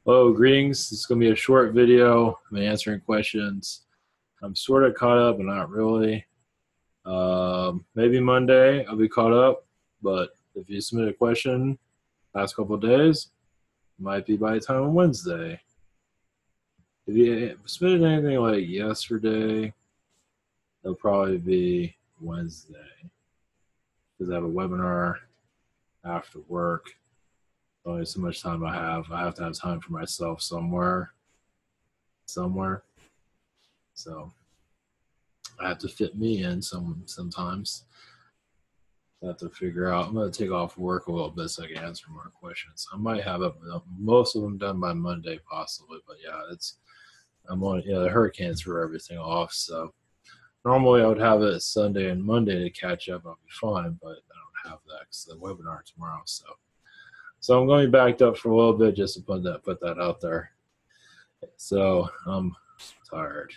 Hello, greetings. It's going to be a short video. I'm answering questions. I'm sort of caught up, but not really. Maybe Monday I'll be caught up, but if you submit a question last couple of days, it might be by the time on Wednesday. If you submitted anything like yesterday, it'll probably be Wednesday because I have a webinar after work. Only so much time I have. I have to have time for myself somewhere. So I have to fit me in sometimes. I have to figure out. I'm going to take off work a little bit so I can answer more questions. I might have most of them done by Monday, possibly. But yeah, I'm on. The hurricane threw everything off. So normally I would have it Sunday and Monday to catch up. I'll be fine, but I don't have that because the webinar tomorrow. So I'm going to be backed up for a little bit just to put that out there. So I'm tired.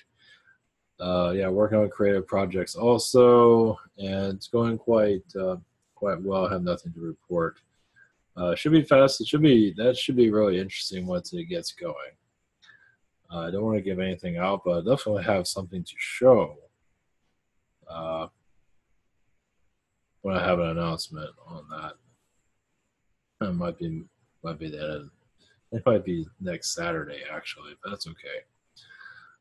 Yeah, working on creative projects also, and it's going quite well. I have nothing to report. Should be fast. That should be really interesting once it gets going. I don't want to give anything out, but I definitely have something to show when I have an announcement on that. It might be that. It might be next Saturday actually, but that's okay.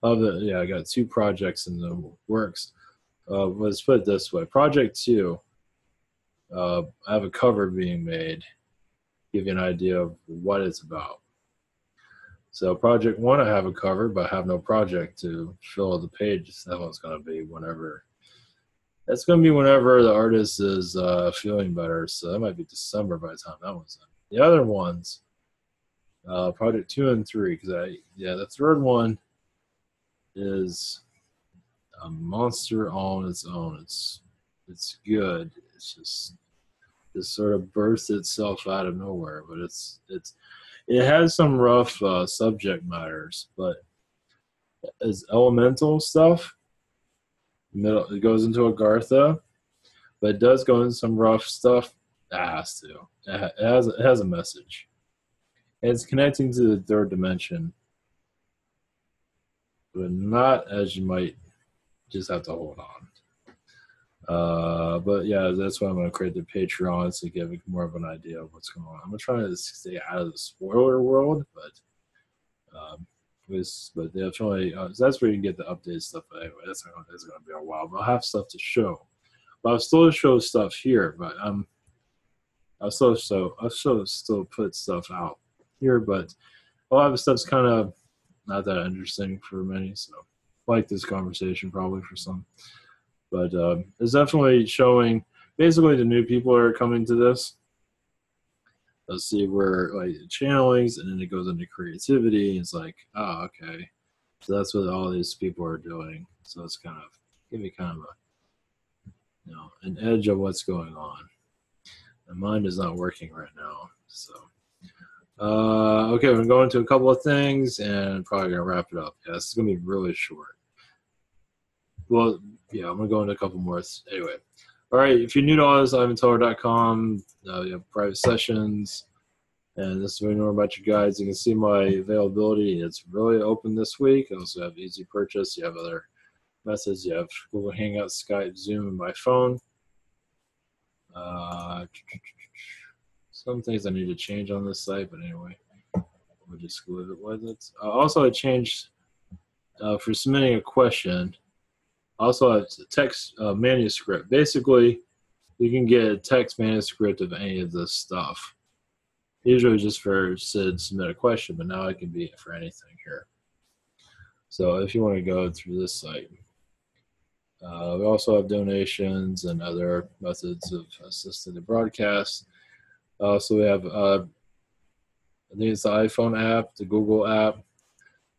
I got 2 projects in the works. Let's put it this way. Project 2, I have a cover being made, give you an idea of what it's about. So project 1, I have a cover, but I have no project to fill the page. That one's going to be whenever. That's going to be whenever the artist is feeling better. So that might be December by the time that one's in. The other ones, project 2 and 3, because the third one is a monster on its own. It's good. It's just sort of bursts itself out of nowhere, but it has some rough subject matters, but it's elemental stuff. It goes into Agartha, but it does go into some rough stuff. It has to. It has a message, and it's connecting to the 3rd dimension, but not as you might just have to hold on. But yeah, that's why I'm going to create the Patreon to give more of an idea of what's going on. I'm going to try to stay out of the spoiler world, but definitely that's where you can get the updated stuff. But anyway, that's going to be a while. But I'll have stuff to show. But I'll still show stuff here. But I'll still put stuff out here. But a lot of the stuff's kind of not that interesting for many. So like this conversation probably for some. But it's definitely showing basically the new people are coming to this. Let's see where like channelings, and then it goes into creativity. It's like, oh, okay. So that's what all these people are doing. So it's kind of give me kind of an edge of what's going on. My mind is not working right now. So okay, I'm going to go into a couple of things and probably gonna wrap it up. Yeah, this is gonna be really short. Well, yeah, I'm going to go into a couple more. Anyway, all right, if you're new to all this, ivanteller.com. You have private sessions, and this is where you know about your guides. You can see my availability. It's really open this week. I also have easy purchase. You have other methods. You have Google Hangouts, Skype, Zoom, and my phone. Some things I need to change on this site, but anyway, we'll just leave it with it. Also, I changed for submitting a question. Also, a text manuscript. Basically, you can get a text manuscript of any of this stuff. Usually just for Sid submit a question, but now it can be for anything here. So if you want to go through this site. We also have donations and other methods of assisting the broadcast. So we have, I think it's the iPhone app, the Google app.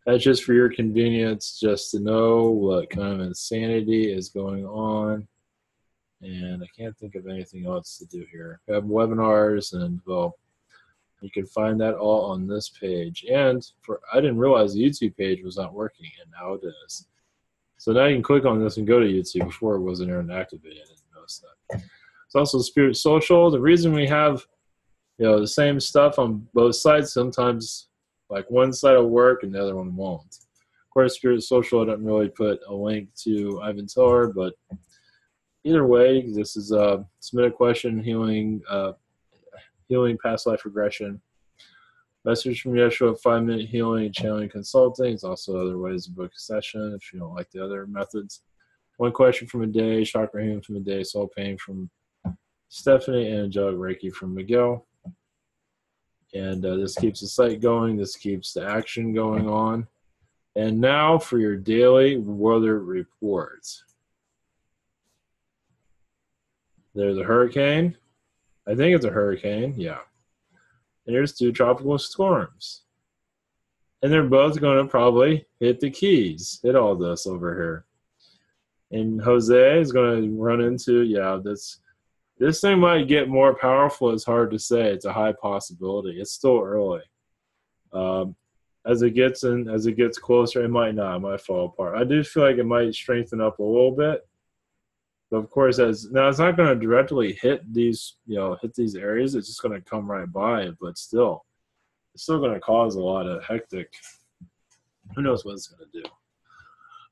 That's just for your convenience, just to know what kind of insanity is going on. And I can't think of anything else to do here. We have webinars, and well, you can find that all on this page. And I didn't realize the YouTube page was not working, and now it is. So now you can click on this and go to YouTube. Before it wasn't activated. I didn't notice that. It's also Spirit Social. The reason we have the same stuff on both sites, sometimes Like one side will work and the other one won't. Of course, Spirit Social didn't really put a link to Ivan Teller, but either way, this is a submit a question, healing past life regression. Message from Yeshua, 5-minute healing, channeling, consulting. There's also other ways to book a session if you don't like the other methods. One question from a day, chakra healing from a day, soul pain from Stephanie, and angelic Reiki from Miguel. And this keeps the site going. This keeps the action going on. And now for your daily weather reports. There's a hurricane. I think it's a hurricane, yeah. And there's 2 tropical storms. And they're both going to probably hit the Keys, hit all this over here. And Jose is going to run into, yeah, this thing might get more powerful. It's hard to say. It's a high possibility. It's still early. As it gets closer, it might not. It might fall apart. I do feel like it might strengthen up a little bit. But of course, now it's not going to directly hit these areas. It's just going to come right by it. But still, it's still going to cause a lot of hectic. Who knows what it's going to do?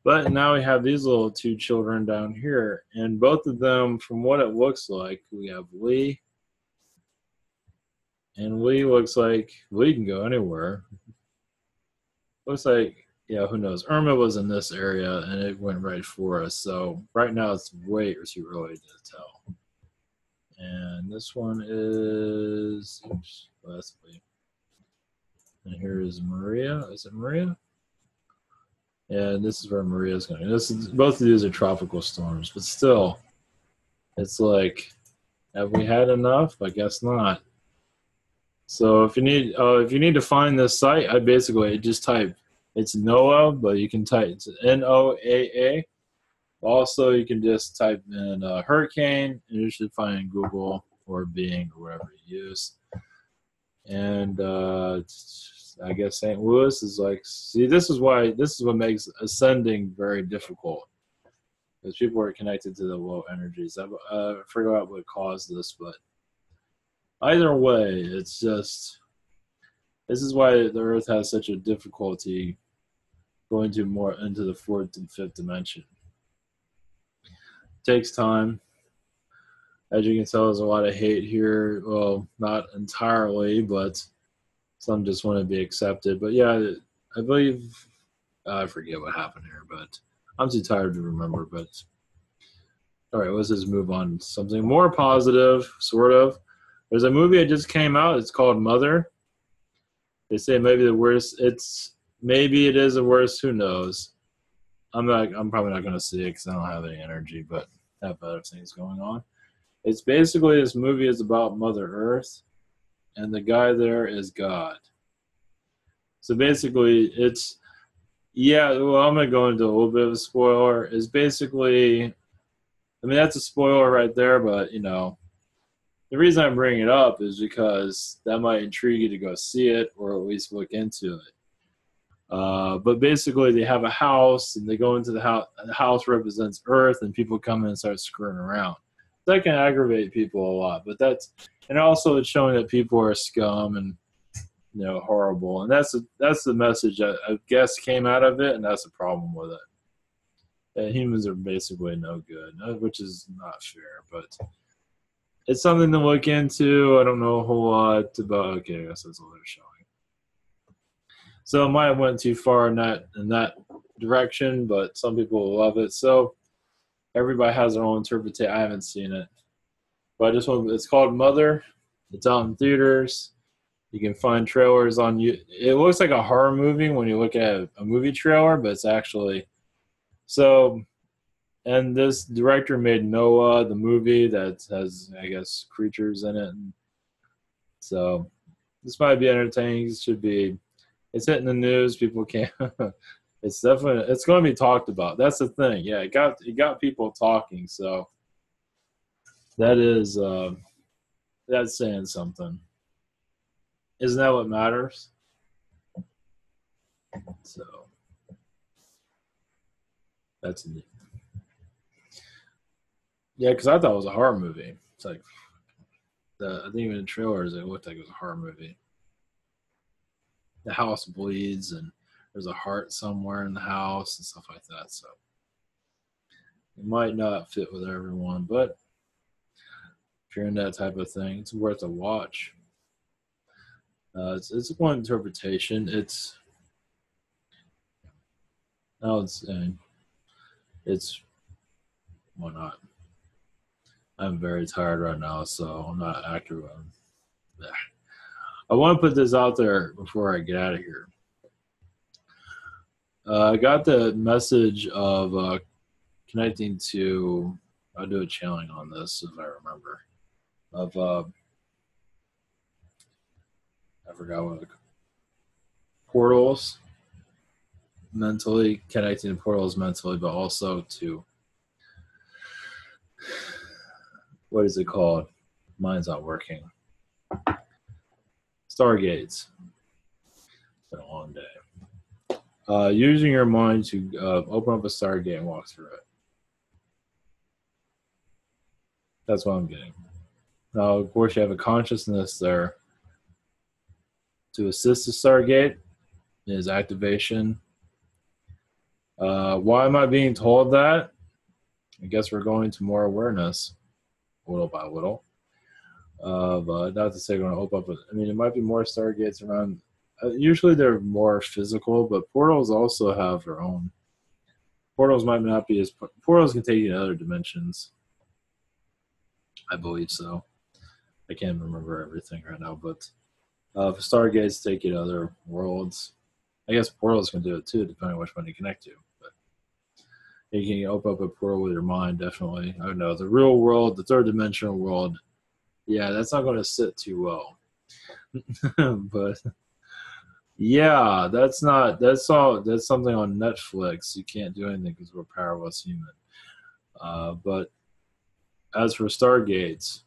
But now we have these little 2 children down here, and both of them, from what it looks like, we have Lee, and Lee looks like Lee can go anywhere. Looks like, yeah, who knows? Irma was in this area, and it went right for us. So right now it's way too early to tell. And this one is, oops, that's Lee. And here is Maria. Is it Maria? And this is where Maria's going. Both of these are tropical storms, but still, it's like, have we had enough? I guess not. So if you need to find this site, I basically just type, it's NOAA, but you can type, it's NOAA. Also, you can just type in hurricane, and you should find Google or Bing or whatever you use. And I guess St. Louis is like, see, this is what makes ascending very difficult, because people are connected to the low energies. I forgot what caused this, but either way, it's just, this is why the Earth has such a difficulty going more into the 4th and 5th dimension. It takes time. As you can tell, there's a lot of hate here. Well, not entirely, but some just want to be accepted. But yeah, I believe, I forget what happened here, but I'm too tired to remember. But all right, let's just move on to something more positive, sort of. There's a movie that just came out. It's called Mother. They say maybe the worst. Maybe it is the worst. Who knows? I'm probably not going to see it because I don't have any energy, but I have other things going on. It's basically, this movie is about Mother Earth, and the guy there is God. So basically, it's, yeah, well, I'm going to go into a little bit of a spoiler. It's basically, I mean, that's a spoiler right there, but, you know, the reason I'm bringing it up is because that might intrigue you to go see it or at least look into it. But basically, they have a house, and they go into the house. The house represents Earth, and people come in and start screwing around. That can aggravate people a lot, but and also it's showing that people are scum and, you know, horrible, and that's the message that I guess came out of it, and that's the problem with it. That humans are basically no good, which is not fair, but it's something to look into. I don't know a whole lot about. Okay, I guess that's all they're showing. So it might have went too far in that direction, but some people love it. So everybody has their own interpretation. I haven't seen it, but it's called Mother. It's out in theaters. You can find trailers on you. It looks like a horror movie when you look at a movie trailer, but it's actually so. And this director made Noah, the movie that has, I guess, creatures in it. And so this might be entertaining. It should be. It's hitting the news. People can't. It's going to be talked about. That's the thing. Yeah, it got people talking. So that is that's saying something. Isn't that what matters? So that's neat. Yeah, because I thought it was a horror movie. It's like I think even in trailers it looked like it was a horror movie. the house bleeds and there's a heart somewhere in the house and stuff like that. So it might not fit with everyone, but if you're in that type of thing, it's worth a watch. It's one interpretation. I would say it's why not? I'm very tired right now, so I'm not active. I want to put this out there before I get out of here. I got the message of connecting to. I'll do a channeling on this if I remember. Of I forgot what portals mentally connecting to portals mentally, but also to what is it called? Mine's not working. Stargates. It's been a long day. Using your mind to open up a Stargate and walk through it. That's what I'm getting. Now, of course, you have a consciousness there to assist the Stargate in its activation. Why am I being told that? I guess we're going to more awareness, little by little. Not to say we're going to open up. I mean, it might be more Stargates around. Usually they're more physical, but portals also have their own. Portals might not be as. Portals can take you to other dimensions. I believe so. I can't remember everything right now, but Stargates take you to other worlds. I guess portals can do it too, depending on which one you connect to. But you can open up a portal with your mind, definitely. I don't know. The real world, the third dimensional world, yeah, that's not going to sit too well. But yeah, that's something on Netflix. You can't do anything because we're powerless human. But as for Stargates,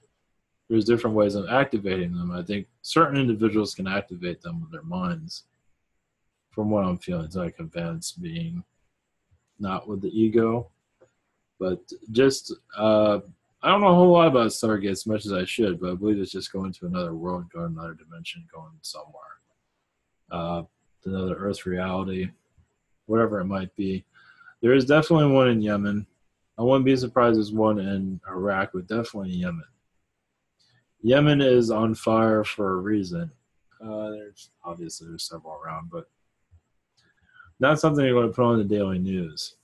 there's different ways of activating them. I think certain individuals can activate them with their minds. From what I'm feeling, it's like advanced being, not with the ego, but just I don't know a whole lot about Stargate as much as I should, but I believe it's just going to another world, going to another dimension, going somewhere, to another Earth reality, whatever it might be. There is definitely one in Yemen. I wouldn't be surprised there's one in Iraq, but definitely Yemen. Yemen is on fire for a reason. There's several around, but not something you're going to put on the daily news.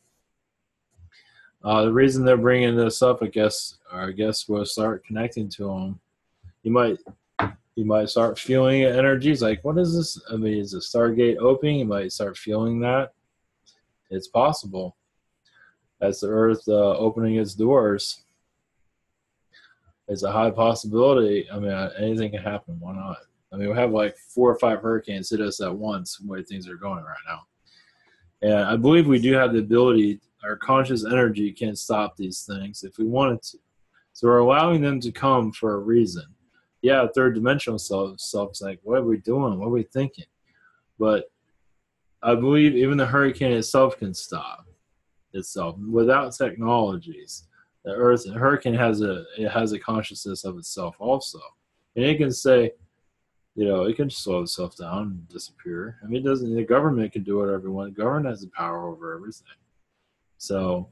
The reason they're bringing this up, I guess we'll start connecting to them. You might start feeling energies like, what is this? I mean, is the Stargate opening? You might start feeling that. It's possible. As the Earth opening its doors, it's a high possibility. I mean, anything can happen. Why not? I mean, we have like 4 or 5 hurricanes hit us at once, the way things are going right now. And I believe we do have the ability, our conscious energy can stop these things if we wanted to. So we're allowing them to come for a reason. Yeah, third dimensional self's like, what are we doing? What are we thinking? But I believe even the hurricane itself can stop itself without technologies. The hurricane has a consciousness of itself also, and it can say, it can slow itself down and disappear. I mean, the government can do whatever it wants. The government has the power over everything. So,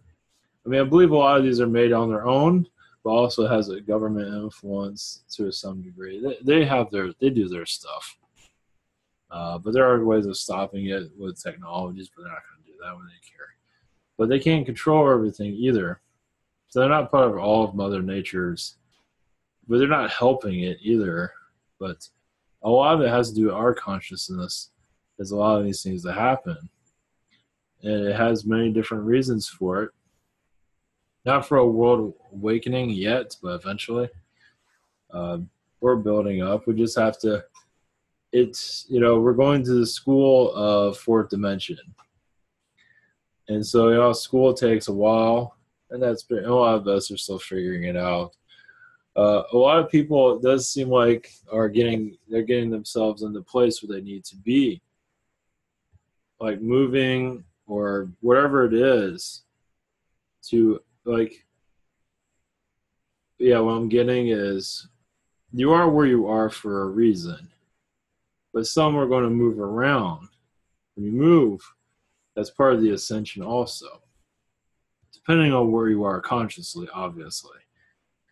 I mean, I believe a lot of these are made on their own, but also has a government influence to some degree. They do their stuff. But there are ways of stopping it with technologies, but they're not going to do that when they care. But they can't control everything either. So they're not part of all of Mother Nature's, but they're not helping it either. But a lot of it has to do with our consciousness. There's a lot of these things that happen. And it has many different reasons for it. Not for a world awakening yet, but eventually. We're building up. We just have to, we're going to the school of fourth dimension. And so, school takes a while, and a lot of us are still figuring it out. A lot of people, it does seem like, they're getting themselves in the place where they need to be, like moving or whatever it is. To what I'm getting is, you are where you are for a reason. but some are going to move around. When you move, that's part of the ascension also, depending on where you are consciously, obviously.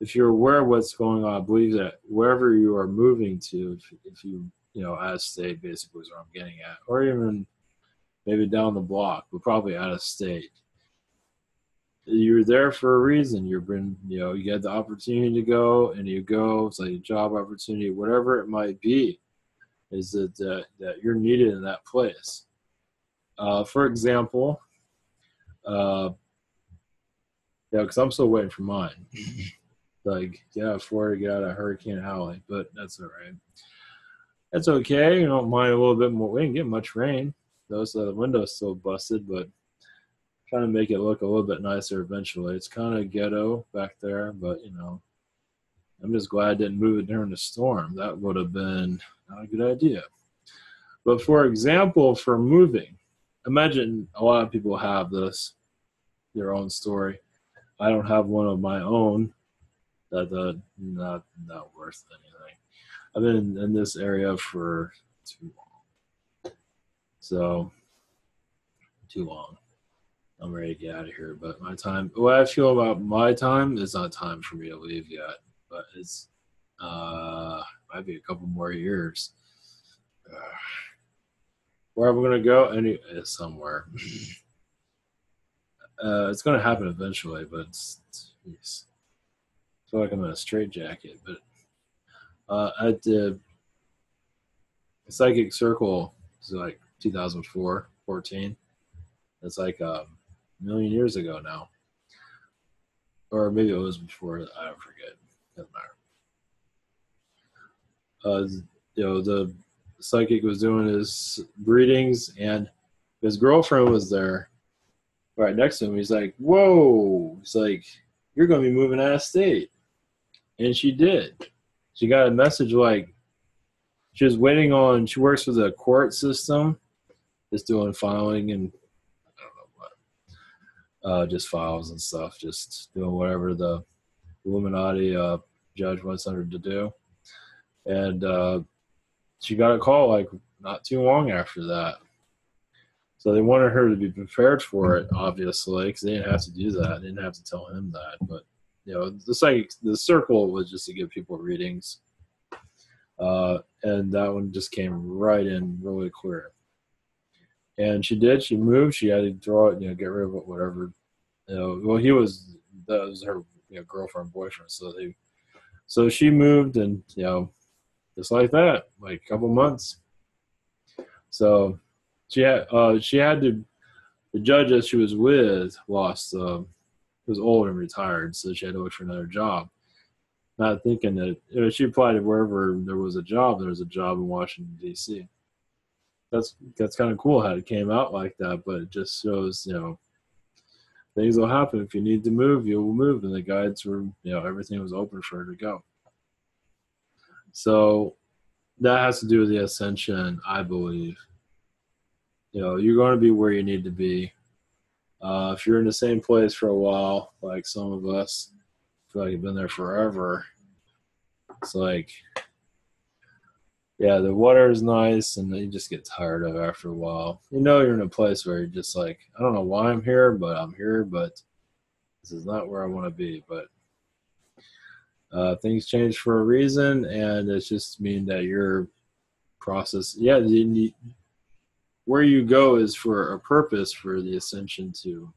If you're aware of what's going on, I believe that wherever you are moving to, if you, out of state basically is what I'm getting at, or even maybe down the block, but probably out of state, you're there for a reason. You've been, you get the opportunity to go, and you go. It's like a job opportunity, whatever it might be, is that you're needed in that place. For example, because I'm still waiting for mine. Like, get out of Florida, get out of Hurricane Alley, but that's all right. That's okay. You don't mind a little bit more. We didn't get much rain, though, so the window's still busted, but trying to make it look a little bit nicer eventually. It's kind of ghetto back there, but, I'm just glad I didn't move it during the storm. That would have been not a good idea. But for example, for moving, imagine a lot of people have their own story. I don't have one of my own. Not worth anything. I've been in this area for too long. So, too long. I'm ready to get out of here. But my time, what I feel about my time, is not time for me to leave yet. But it's might be a couple more years. Where am I going to go? Somewhere. It's going to happen eventually, but geez. I feel like I'm in a straitjacket. But at the Psychic Circle, it's like 2004, 14. It's like a million years ago now. Or maybe it was before. I don't forget. Doesn't matter. The psychic was doing his readings, and his girlfriend was there right next to him. He's like, whoa. He's like, you're going to be moving out of state. And she did. She got a message like, she was waiting on, she works for the court system, just doing filing and I don't know what, just files and stuff, just doing whatever the Illuminati judge wants her to do. And she got a call like not too long after that. So they wanted her to be prepared for it, obviously, because they didn't have to do that. They didn't have to tell him that. But, the circle was just to give people readings. And that one just came right in really clear. And she did. She moved. She had to throw it, get rid of it, whatever. Well, that was her girlfriend, boyfriend. So she moved, and, just like that, like a couple months. So she had to, the judge that she was with lost, was old and retired, so she had to look for another job. Not thinking that she applied to wherever there was a job in Washington, D.C. That's kind of cool how it came out like that, but it just shows, things will happen. If you need to move, you will move, and the guides were, everything was open for her to go. So that has to do with the ascension, I believe. You're going to be where you need to be. If you're in the same place for a while, like some of us, I feel like you've been there forever. It's like, yeah, the water is nice, and you just get tired of it after a while. You're in a place where you're just like, I don't know why I'm here, but I'm here, but this is not where I want to be. But things change for a reason, and it's just mean that your process, where you go is for a purpose, for the ascension to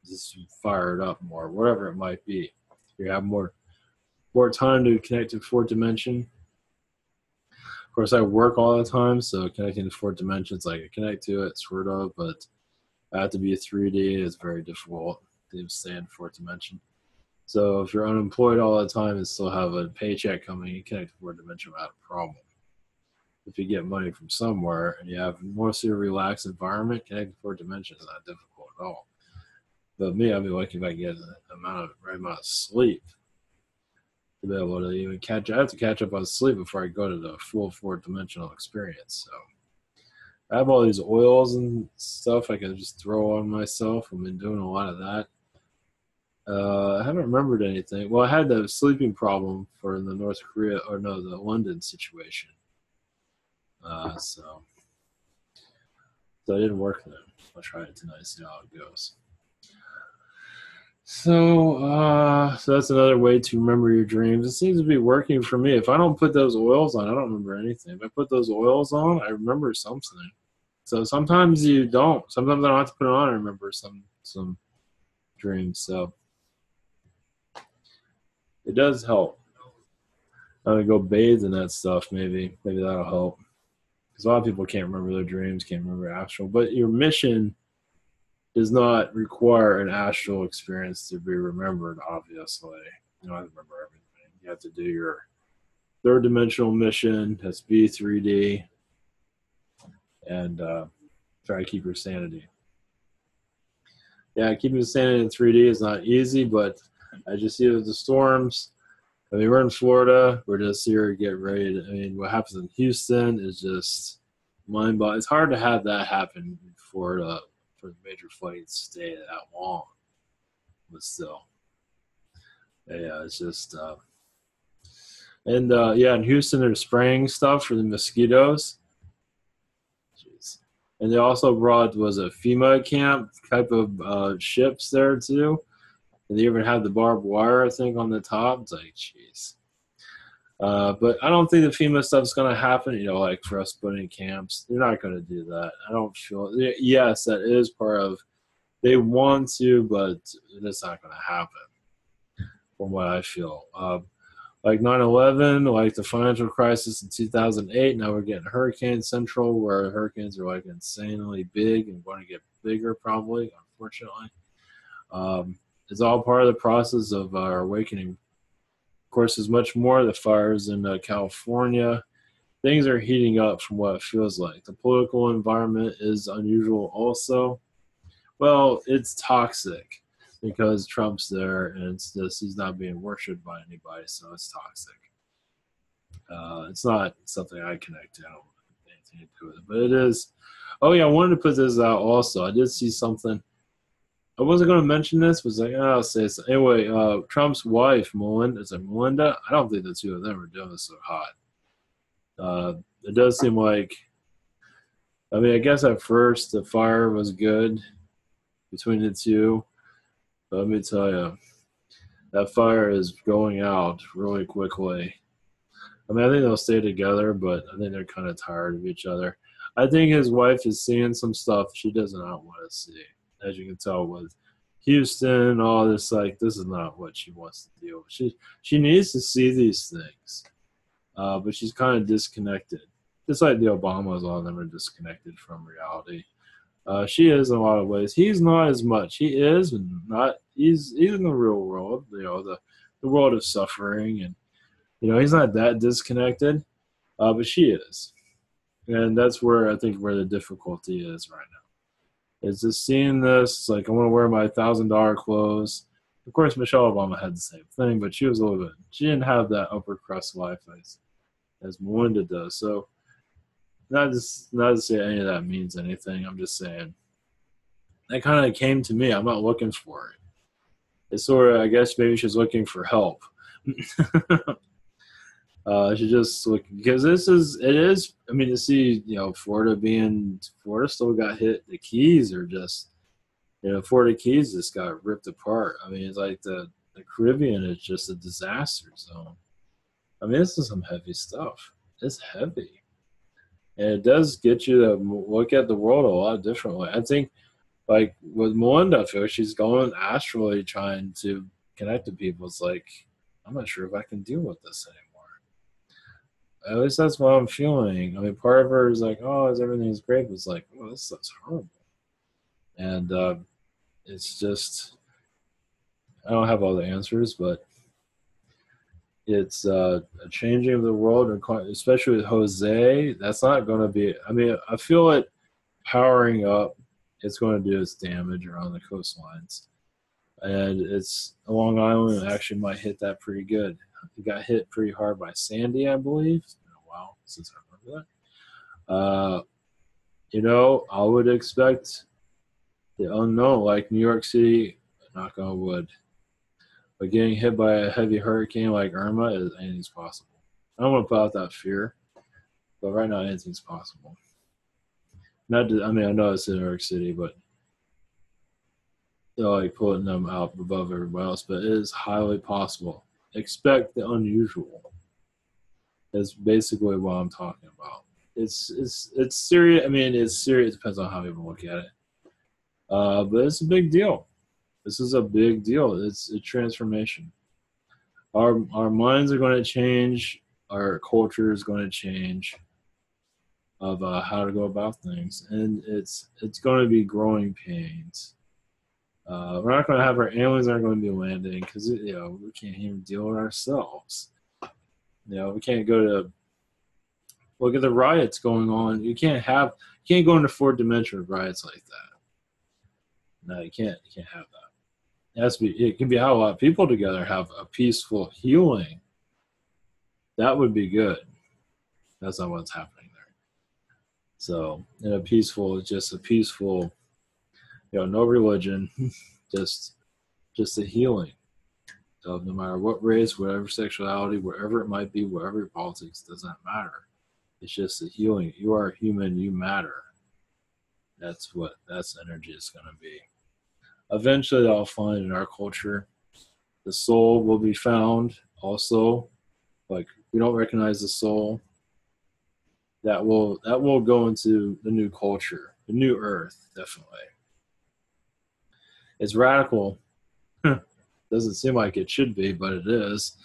just fire it up more, whatever it might be. You have more time to connect to fourth dimension. Of course, I work all the time, so connecting to fourth dimensions, like I connect to it, sort of, but I have to be a 3D. It's very difficult to stay in fourth dimension. So if you're unemployed all the time and still have a paycheck coming, you connect to fourth dimension without a problem. If you get money from somewhere and you have mostly a relaxed environment, connecting to fourth dimension is not difficult at all. But me, I'd be lucky if I get the right amount of sleep to be able to even catch. I have to catch up on sleep before I go to the full fourth dimensional experience. So I have all these oils and stuff I can just throw on myself. I've been doing a lot of that. I haven't remembered anything. Well, I had the sleeping problem for the the London situation. Yeah, so it didn't work then. I'll try it tonight, see how it goes. So that's another way to remember your dreams. It seems to be working for me. If I don't put those oils on, I don't remember anything. If I put those oils on, I remember something. So sometimes you don't. Sometimes I don't have to put it on and remember some dreams. So it does help. I'm gonna go bathe in that stuff. Maybe that'll help. Because a lot of people can't remember their dreams, can't remember astral. But your mission does not require an astral experience to be remembered. Obviously, you don't have to remember everything. You have to do your third dimensional mission. That's B3D, and try to keep your sanity. Yeah, keeping the sanity in 3D is not easy, but I just see with the storms. I mean, we're in Florida. We're just here to get ready. I mean, what happens in Houston is just mind-boggling. It's hard to have that happen in Florida for the major flights stay that long. But still, yeah, it's just. Yeah, in Houston, they're spraying stuff for the mosquitoes. Jeez. And they also brought, was a FEMA camp type of ships there too. And they even had the barbed wire, I think, on the top. It's like, jeez. But I don't think the FEMA stuff's going to happen, like for us putting camps. They're not going to do that. I don't feel, yes, that is part of, they want to, but it's not going to happen from what I feel. Like 9/11, like the financial crisis in 2008, now we're getting Hurricane Central, where hurricanes are like insanely big and going to get bigger probably, unfortunately. It's all part of the process of our awakening. Of course, there's much more. The fires in California. Things are heating up from what it feels like. The political environment is unusual also. Well, it's toxic because Trump's there and he's not being worshipped by anybody, so it's toxic. It's not something I connect to. I don't have anything to do with it, but it is. Oh yeah, I wanted to put this out also. I did see something. I wasn't going to mention this, was like, I'll say this. Anyway, Trump's wife, Melinda, is it Melinda? I don't think the two of them are doing this so hot. It does seem like, I mean, I guess at first the fire was good between the two. But let me tell you, that fire is going out really quickly. I mean, I think they'll stay together, but I think they're kind of tired of each other. I think his wife is seeing some stuff she does not want to see. As you can tell with Houston, all this, like, this is not what she wants to deal with. She needs to see these things, but she's kind of disconnected. Just like the Obamas, all of them are disconnected from reality. She is in a lot of ways. He's not as much. He is not. He's in the real world. The world of suffering, and he's not that disconnected. But she is, and that's where I think where the difficulty is right now. Is just seeing this, like, I want to wear my $1,000 clothes. Of course, Michelle Obama had the same thing, but she was a little bit. She didn't have that upper crust life as Melinda does. So, not to say any of that means anything. I'm just saying that kind of came to me. I'm not looking for it. It's sort of, I guess maybe she's looking for help. She just look, because it is. I mean, to see Florida still got hit. The Keys are just, Florida Keys just got ripped apart. I mean, it's like the Caribbean is just a disaster zone. I mean, this is some heavy stuff. It's heavy, and it does get you to look at the world a lot differently. I think, like with Melinda, I feel like she's going astrally trying to connect to people. It's like, I'm not sure if I can deal with this anymore. At least that's what I'm feeling. I mean, part of her is like, oh, everything's great. But it's like, oh, this stuff's horrible. And it's just, I don't have all the answers, but it's a changing of the world, especially with Jose. That's not going to be, I mean, I feel it powering up. It's going to do its damage around the coastlines. And it's Long Island actually might hit that pretty good. It got hit pretty hard by Sandy, I believe. It's been a while since I remember that. I would expect the unknown, like New York City, knock on wood. But getting hit by a heavy hurricane like Irma, anything's possible. I don't want to put out that fear. But right now, anything's possible. Not, to, I mean, I know it's in New York City, but they're like putting them out above everybody else. But it is highly possible. Expect the unusual. Is basically what I'm talking about. It's serious. I mean, it's serious. It depends on how people look at it. But it's a big deal. This is a big deal. It's a transformation. Our minds are going to change. Our culture is going to change of how to go about things, and it's going to be growing pains. We're not going to have our aliens aren't going to be landing because we can't even deal with ourselves. We can't go to look at the riots going on. You can't go into fourth dimension with riots like that. No, you can't have that. It has to be. It can be how a lot of people together have a peaceful healing. That would be good. That's not what's happening there. So, in just a peaceful, no religion, just a healing of no matter what race, whatever sexuality, wherever it might be, wherever politics, doesn't matter. It's just a healing. You are human. You matter. That's what energy is going to be. Eventually, I'll find in our culture, the soul will be found also. Like, we don't recognize the soul. That will go into the new culture, the new earth, definitely. It's radical. Doesn't seem like it should be, but it is.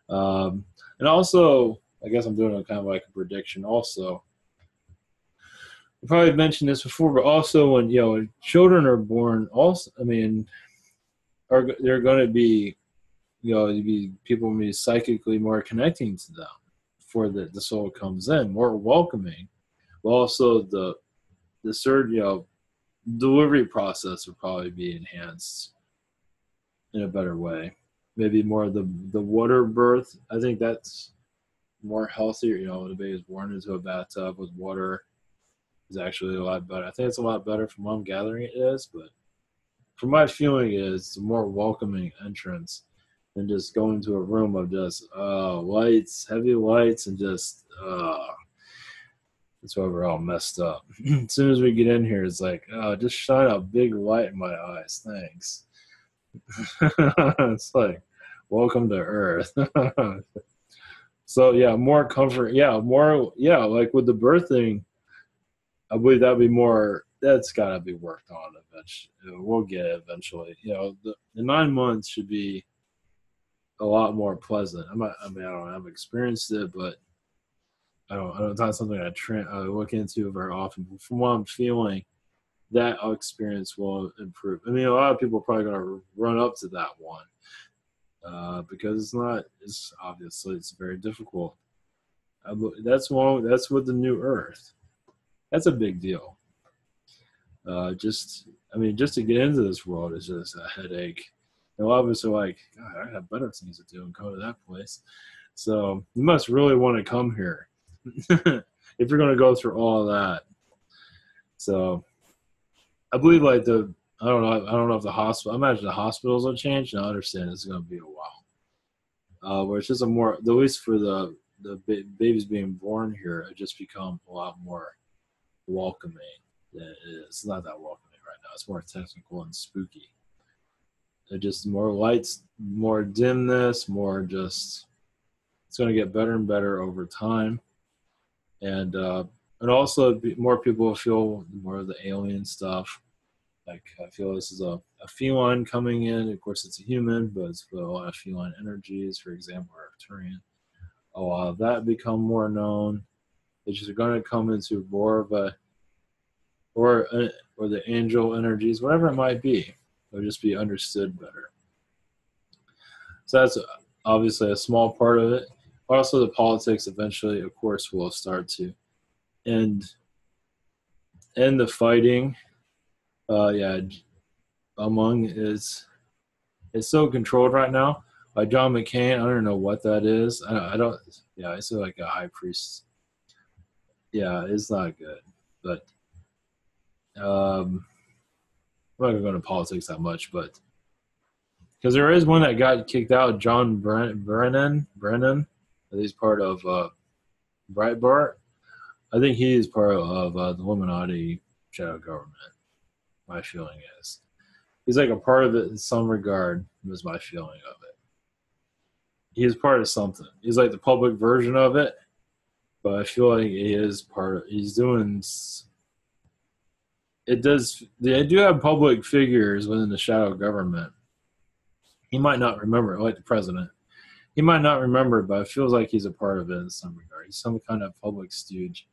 And also, I guess I'm doing a kind of like a prediction also. I probably mentioned this before, but also when children are born, also, I mean, they're going to be, people will be psychically more connecting to them before the soul comes in, more welcoming. But also the third, delivery process will probably be enhanced in a better way. Maybe more of the water birth. I think that's more healthier. The baby's born into a bathtub with water is actually a lot better. I think it's a lot better from what I'm gathering it is, but from my feeling it's a more welcoming entrance than just going to a room of just lights, heavy lights, and just that's why we're all messed up. As soon as we get in here, it's like, just shine a big light in my eyes, thanks. It's like, welcome to Earth. So yeah, more comfort. Yeah, more. Yeah, like with the birthing, I believe that'd be more. That's got to be worked on eventually. We'll get it eventually. The 9 months should be a lot more pleasant. I don't know. I've experienced it, but I don't. It's not something I look into very often. But from what I'm feeling, that experience will improve. I mean, a lot of people are probably going to run up to that one because it's not. It's obviously it's very difficult. That's with the new Earth. That's a big deal. Just to get into this world is just a headache. And a lot of us are like, God, I have better things to do and go to that place. So you must really want to come here if you're going to go through all of that. So I believe I don't know if the hospital. I imagine the hospitals will change. And I understand it's going to be a while. Where it's just at least for the babies being born here, it just become a lot more welcoming than it is. It's not that welcoming right now. It's more technical and spooky. They're just more lights, more dimness, more just. It's going to get better and better over time, and also more people will feel more of the alien stuff. Like I feel this is a feline coming in. Of course, it's a human, but it's a lot of feline energies. For example, Arcturian. A lot of that become more known. It's just going to come into more of a or the angel energies, whatever it might be. It'll just be understood better. So that's obviously a small part of it. Also, the politics eventually, of course, will start to end the fighting. Among it's so controlled right now by John McCain. I don't know what that is. I don't. Yeah, it's like a high priest. Yeah, it's not good. But I'm not going to go into politics that much, but because there is one that got kicked out, John Brennan. He's part of Breitbart. I think he is part of the Illuminati shadow government. My feeling is he's like a part of it in some regard. Was my feeling of it. He is part of something. He's like the public version of it, but I feel like he is part of. He's doing. It does. They do have public figures within the shadow government. He might not remember it, like the president. He might not remember it, but it feels like he's a part of it in some regard. He's some kind of public stooge.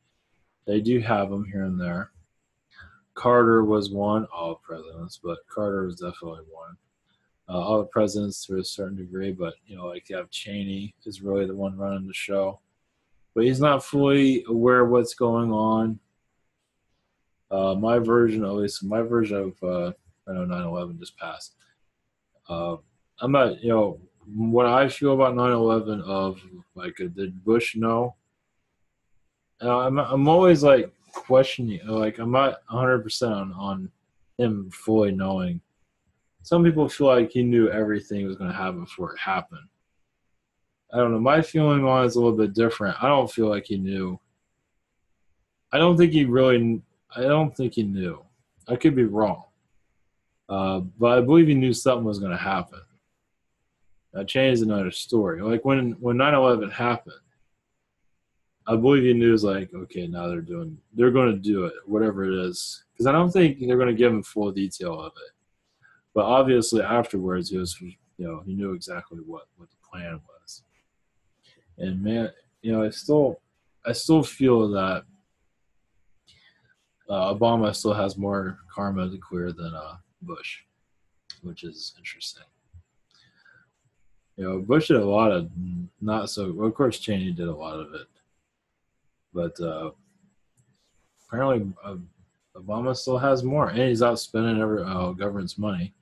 They do have him here and there. Carter was one, all presidents, but Carter was definitely one. All the presidents to a certain degree, but like you have Cheney is really the one running the show, but he's not fully aware of what's going on. My version, at least my version of I know 9/11 just passed. I'm not, what I feel about 9/11 of like, did Bush know? I'm always like questioning, like I'm not 100% on him fully knowing. Some people feel like he knew everything was going to happen before it happened. I don't know. My feeling on it is a little bit different. I don't feel like he knew. I don't think he really. I don't think he knew. I could be wrong, but I believe he knew something was going to happen. That changed another story. Like when 9/11 happened, I believe he knew, like, okay, now they're going to do it, whatever it is, because I don't think they're going to give him full detail of it. But obviously afterwards, he knew exactly what the plan was. And man, I still feel that Obama still has more karma to clear than Bush, which is interesting. Bush did a lot of not so. Well, of course, Cheney did a lot of it, but apparently Obama still has more, and he's out spending every government's money,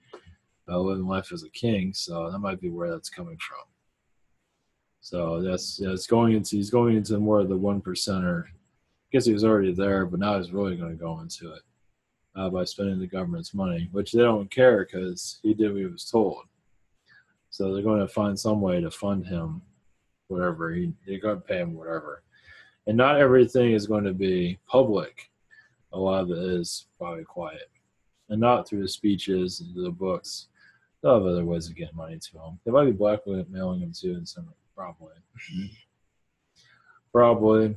living life as a king. So that might be where that's coming from. So he's going into more of the 1%er. I guess he was already there, but now he's really going to go into it by spending the government's money, which they don't care because he did what he was told. So they're going to find some way to fund him, whatever. They're going to pay him whatever. And not everything is going to be public. A lot of it is probably quiet. And not through the speeches and the books. They'll have other ways of getting money to him. They might be blackmailing him too in some probably. Probably.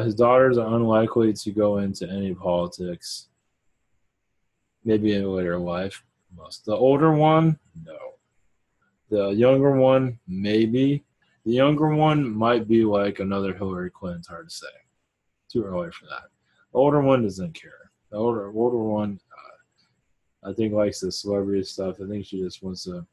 His daughters are unlikely to go into any politics. Maybe in later life. The older one, no. The younger one, maybe. The younger one might be like another Hillary Clinton. It's hard to say. Too early for that. The older one doesn't care. The older one, I think, likes the celebrity stuff. I think she just wants to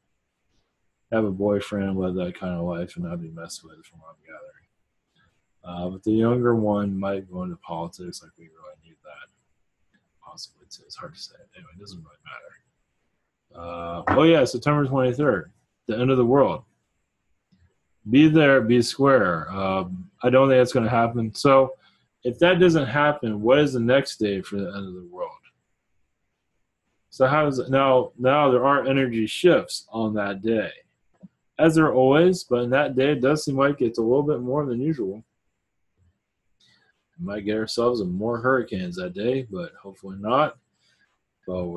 have a boyfriend and live that kind of life and not be messed with, from what I'm gathering. But the younger one might go into politics, like we really need that. Possibly too. It's hard to say. Anyway, it doesn't really matter. September 23rd, the end of the world. Be there, be square. I don't think that's going to happen. So if that doesn't happen, what is the next day for the end of the world? So how does it now there are energy shifts on that day, as there always, but in that day it does seem like it's a little bit more than usual. We might get ourselves in more hurricanes that day, but hopefully not. Well,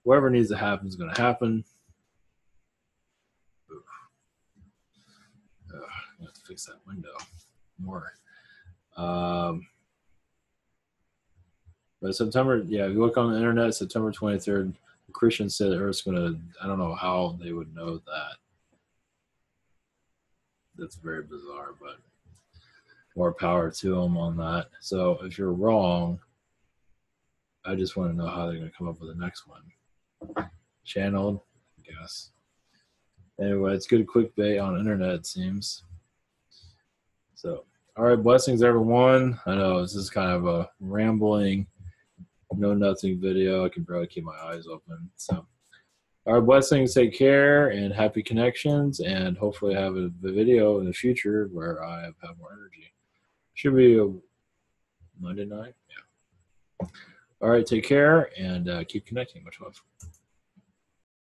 whatever needs to happen is going to happen. I have to fix that window more. But September, if you look on the internet, September 23rd, the Christians said the Earth's going to, I don't know how they would know that. That's very bizarre, but more power to them on that. So if you're wrong, I just want to know how they're going to come up with the next one. Channeled, I guess. Anyway, it's good clickbait on internet, it seems. So, all right, blessings, everyone. I know this is kind of a rambling, nothing video. I can barely keep my eyes open. So, all right, blessings, take care, and happy connections, and hopefully have a video in the future where I have more energy. Should be a Monday night. Yeah. All right, take care, and keep connecting. Much love.